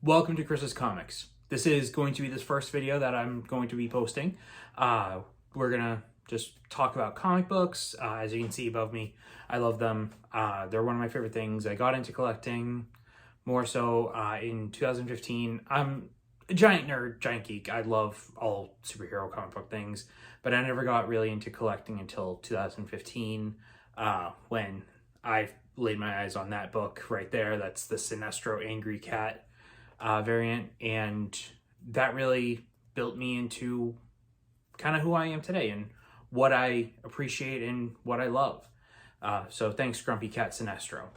Welcome to Chris's Comics. This is going to be this first video that I'm going to be posting. We're gonna just talk about comic books. As you can see above me, I love them. They're one of my favorite things. I got into collecting more so in 2015. I'm a giant nerd, giant geek. I love all superhero comic book things, but I never got really into collecting until 2015 when I laid my eyes on that book right there. That's the Sinestro Angry Cat variant, and that really built me into kind of who I am today and what I appreciate and what I love. So thanks, Grumpy Cat Sinestro.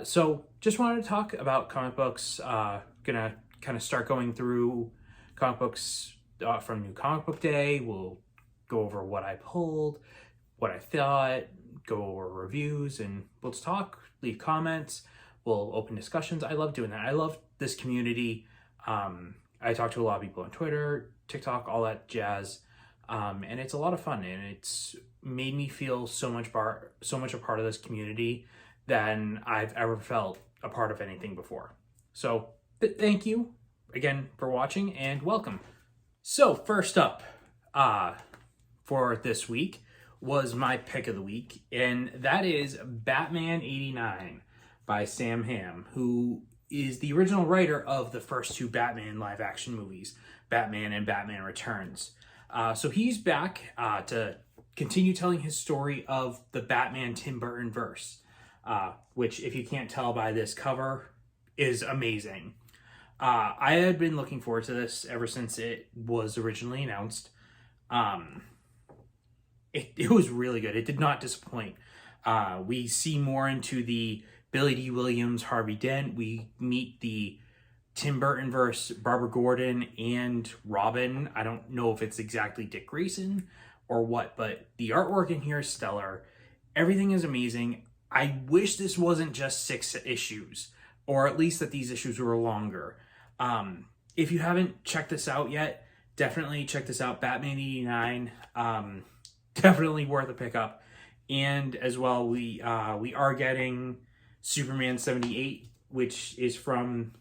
So just wanted to talk about comic books. Gonna kind of start going through comic books from New Comic Book Day. We'll go over what I pulled, what I thought, go over reviews, and let's talk, leave comments. We'll open discussions. I love doing that. I love this community. I talk to a lot of people on Twitter, TikTok, all that jazz. And it's a lot of fun, and it's made me feel so much a part of this community than I've ever felt a part of anything before. So thank you again for watching, and welcome. So first up for this week was my pick of the week, and that is Batman 89 by Sam Hamm, who is the original writer of the first two Batman live action movies, Batman and Batman Returns. So he's back to continue telling his story of the Batman Tim Burton verse, which, if you can't tell by this cover, is amazing. I had been looking forward to this ever since it was originally announced. It was really good. It did not disappoint. We see more into the Billy D. Williams, Harvey Dent. We meet the Tim Burton verse, Barbara Gordon and Robin. I don't know if it's exactly Dick Grayson or what, but the artwork in here is stellar. Everything is amazing. I wish this wasn't just 6 issues, or at least that these issues were longer. If you haven't checked this out yet, definitely check this out. Batman 89, definitely worth a pickup. And as well, we are getting Superman 78, which is from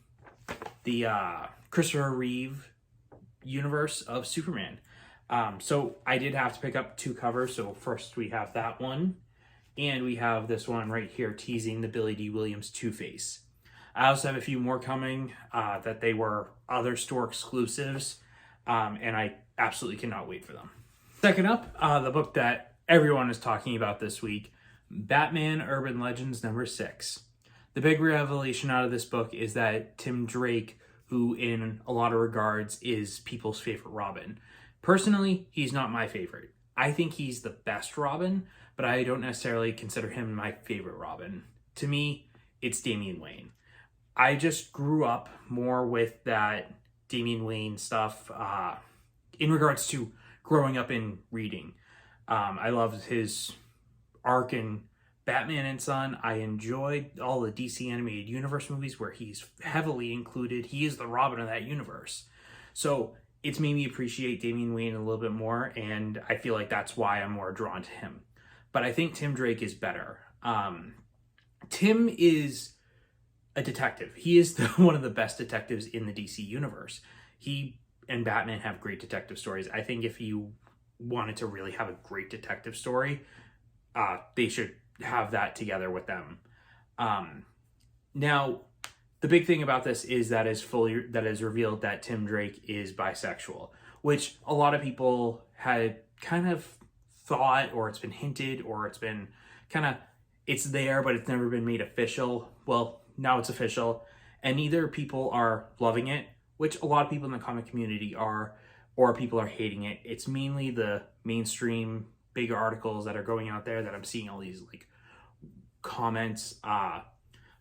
the Christopher Reeve universe of Superman. So I did have to pick up 2 covers. So first we have that one, and we have this one right here teasing the Billy D. Williams Two-Face. I also have a few more coming that they were other store exclusives, and I absolutely cannot wait for them. Second up, the book that everyone is talking about this week, Batman Urban Legends number 6. The big revelation out of this book is that Tim Drake, who in a lot of regards is people's favorite Robin. Personally, he's not my favorite. I think he's the best Robin, but I don't necessarily consider him my favorite Robin. To me, it's Damian Wayne. I just grew up more with that Damian Wayne stuff in regards to growing up in reading. I loved his arc in Batman and Son. I enjoyed all the DC Animated Universe movies where he's heavily included. He is the Robin of that universe. So it's made me appreciate Damian Wayne a little bit more, and I feel like that's why I'm more drawn to him. But I think Tim Drake is better. Tim is a detective. He is one of the best detectives in the DC universe. He and Batman have great detective stories. I think if you wanted to really have a great detective story, they should have that together with them. Now, the big thing about this is that is revealed that Tim Drake is bisexual, which a lot of people had kind of thought, or it's been hinted, or it's been kind of, it's there, but it's never been made official. Well, now it's official, and either people are loving it, which a lot of people in the comic community are, or people are hating it. It's mainly the mainstream big articles that are going out there that I'm seeing all these like comments.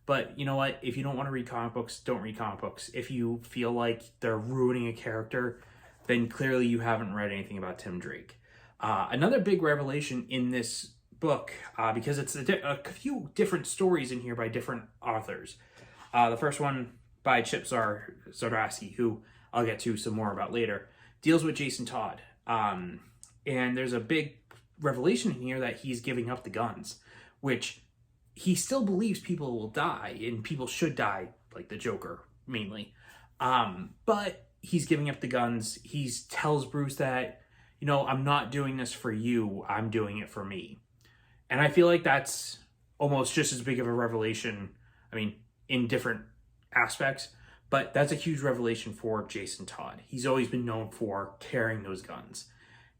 But you know what? If you don't want to read comic books, don't read comic books. If you feel like they're ruining a character, then clearly you haven't read anything about Tim Drake. Another big revelation in this book, because it's a few different stories in here by different authors. The first one by Chip Zdarsky, who I'll get to some more about later, deals with Jason Todd. And there's a big revelation in here that he's giving up the guns, which he still believes people will die, and people should die, like the Joker mainly. But he's giving up the guns. He tells Bruce that, you know, I'm not doing this for you. I'm doing it for me. And I feel like that's almost just as big of a revelation. I mean, in different aspects, but that's a huge revelation for Jason Todd. He's always been known for carrying those guns.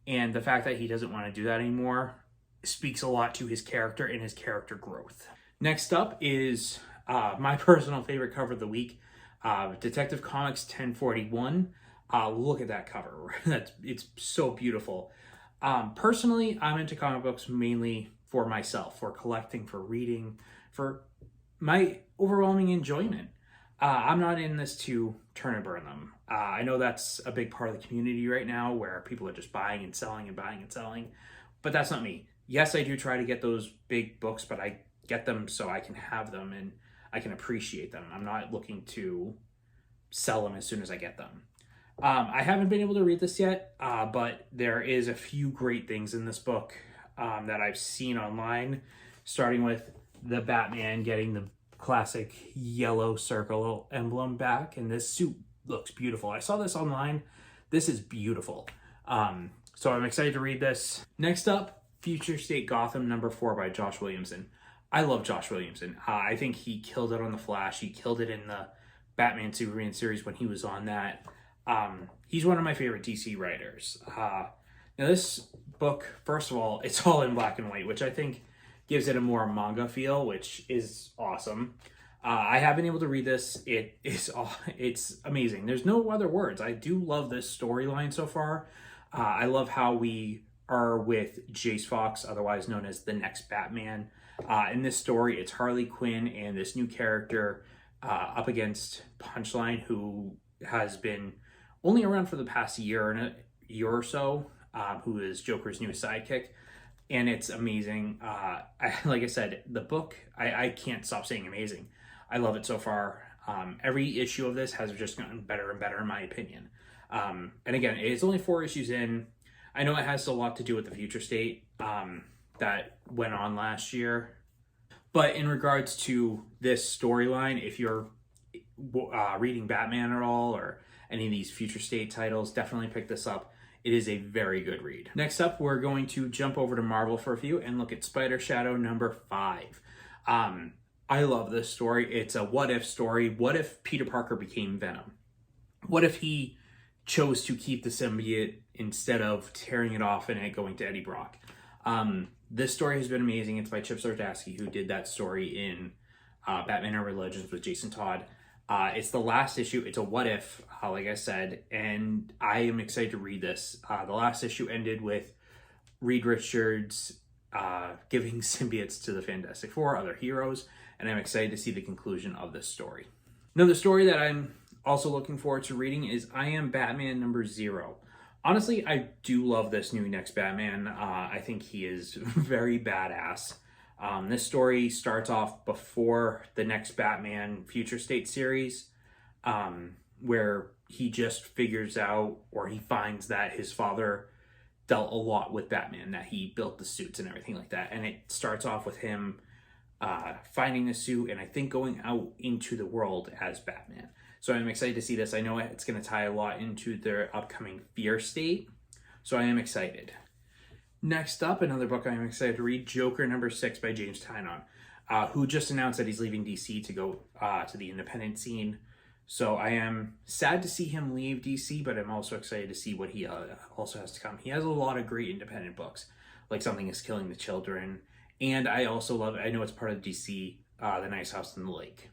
And the fact that he doesn't want to do that anymore speaks a lot to his character and his character growth. Next up is my personal favorite cover of the week, Detective Comics 1041. Look at that cover. It's so beautiful. Personally, I'm into comic books mainly for myself, for collecting, for reading, for my overwhelming enjoyment. I'm not in this to turn and burn them. I know that's a big part of the community right now where people are just buying and selling and buying and selling, but that's not me. Yes, I do try to get those big books, but I get them so I can have them and I can appreciate them. I'm not looking to sell them as soon as I get them. I haven't been able to read this yet, but there is a few great things in this book that I've seen online, starting with the Batman getting the classic yellow circle emblem back, and this suit looks beautiful. I saw this online. This is beautiful. So I'm excited to read this. Next up, Future State Gotham #4 by Josh Williamson. I love Josh Williamson. I think he killed it on The Flash. He killed it in the Batman Superman series when he was on that. He's one of my favorite DC writers. Now this book, first of all, it's all in black and white, which I think gives it a more manga feel, which is awesome. I have been able to read this. It's amazing. There's no other words. I do love this storyline so far. I love how we are with Jace Fox, otherwise known as the next Batman. In this story, it's Harley Quinn and this new character up against Punchline, who has been only around for the past year or so, who is Joker's new sidekick. And it's amazing. Like I said, the book, I can't stop saying amazing. I love it so far. Every issue of this has just gotten better and better in my opinion. And again, it's only 4 issues in. I know it has a lot to do with the future state that went on last year. But in regards to this storyline, if you're reading Batman at all or any of these future state titles, definitely pick this up. It is a very good read. Next up, we're going to jump over to Marvel for a few and look at Spider Shadow #5. I love this story. It's a what if story. What if Peter Parker became Venom? What if he chose to keep the symbiote instead of tearing it off and it going to Eddie Brock? This story has been amazing. It's by Chip Zdarsky, who did that story in Batman Urban Legends with Jason Todd. It's the last issue. It's a what if, like I said, and I am excited to read this. The last issue ended with Reed Richards giving symbiotes to the Fantastic Four, other heroes, and I'm excited to see the conclusion of this story. Another story that I'm also looking forward to reading is I Am Batman #0. Honestly, I do love this new next Batman. I think he is very badass. This story starts off before the next Batman Future State series, where he just figures out, or he finds that his father dealt a lot with Batman, that he built the suits and everything like that. And it starts off with him finding the suit and I think going out into the world as Batman. So I'm excited to see this. I know it's going to tie a lot into their upcoming Fear State. So I am excited. Next up, another book I'm excited to read, Joker #6 by James Tynion, who just announced that he's leaving DC to go to the independent scene. So I am sad to see him leave DC, but I'm also excited to see what he also has to come. He has a lot of great independent books, like Something is Killing the Children. And I also love, I know it's part of DC, The Nice House on the Lake.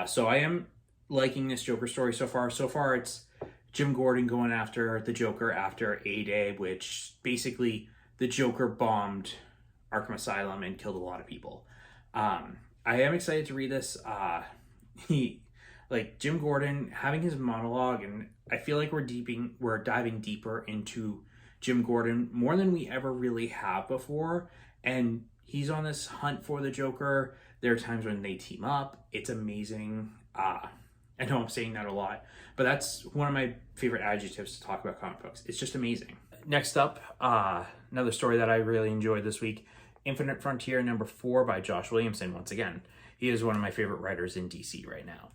So I am liking this Joker story so far. So far, it's Jim Gordon going after the Joker after A-Day, which basically the Joker bombed Arkham Asylum and killed a lot of people. I am excited to read this. Jim Gordon having his monologue, and I feel like we're diving deeper into Jim Gordon more than we ever really have before. And he's on this hunt for the Joker. There are times when they team up. It's amazing. I know I'm saying that a lot, but that's one of my favorite adjectives to talk about comic books. It's just amazing. Next up, another story that I really enjoyed this week, Infinite Frontier #4 by Josh Williamson. Once again, he is one of my favorite writers in DC right now.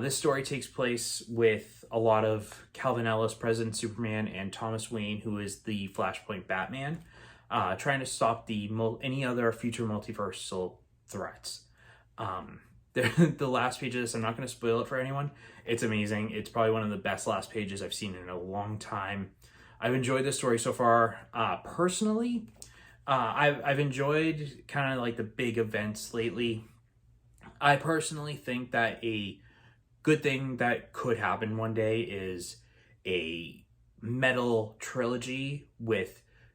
This story takes place with a lot of Calvin Ellis, President Superman, and Thomas Wayne, who is the Flashpoint Batman, trying to stop any other future multiversal threats. The last page of this, I'm not going to spoil it for anyone. It's amazing. It's probably one of the best last pages I've seen in a long time. I've enjoyed this story so far. Personally, I've enjoyed kind of like the big events lately. I personally think that a good thing that could happen one day is a Metal trilogy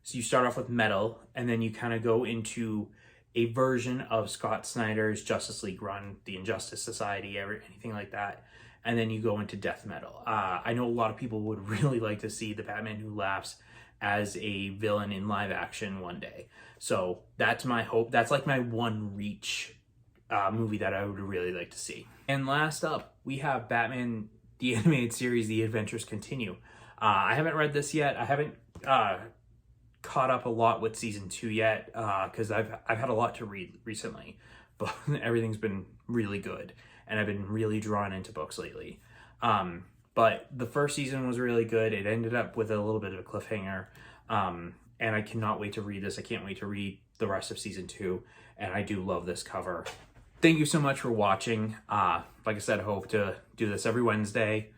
so you start off with Metal, and then you kind of go into a version of Scott Snyder's Justice League run, the Injustice Society, anything like that, and then you go into Death Metal. I know a lot of people would really like to see the Batman Who Laughs as a villain in live action one day. So that's my hope. That's like my one reach movie that I would really like to see. And last up, we have Batman the Animated Series, The Adventures Continue. I haven't read this yet. I haven't caught up a lot with season 2 yet, because I've had a lot to read recently, but everything's been really good, and I've been really drawn into books lately. But the first season was really good. It ended up with a little bit of a cliffhanger, and I cannot wait to read this. I can't wait to read the rest of season 2, and I do love this cover. Thank you so much for watching. Like I said, I hope to do this every Wednesday,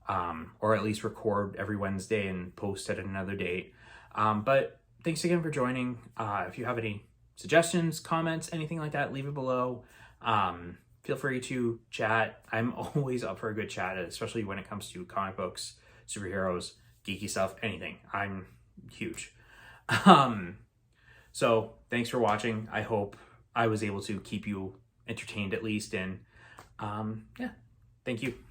or at least record every Wednesday and post at another date. But thanks again for joining. If you have any suggestions, comments, anything like that, leave it below. Feel free to chat. I'm always up for a good chat, especially when it comes to comic books, superheroes, geeky stuff, anything. I'm huge. So thanks for watching. I hope I was able to keep you entertained at least. And yeah, thank you.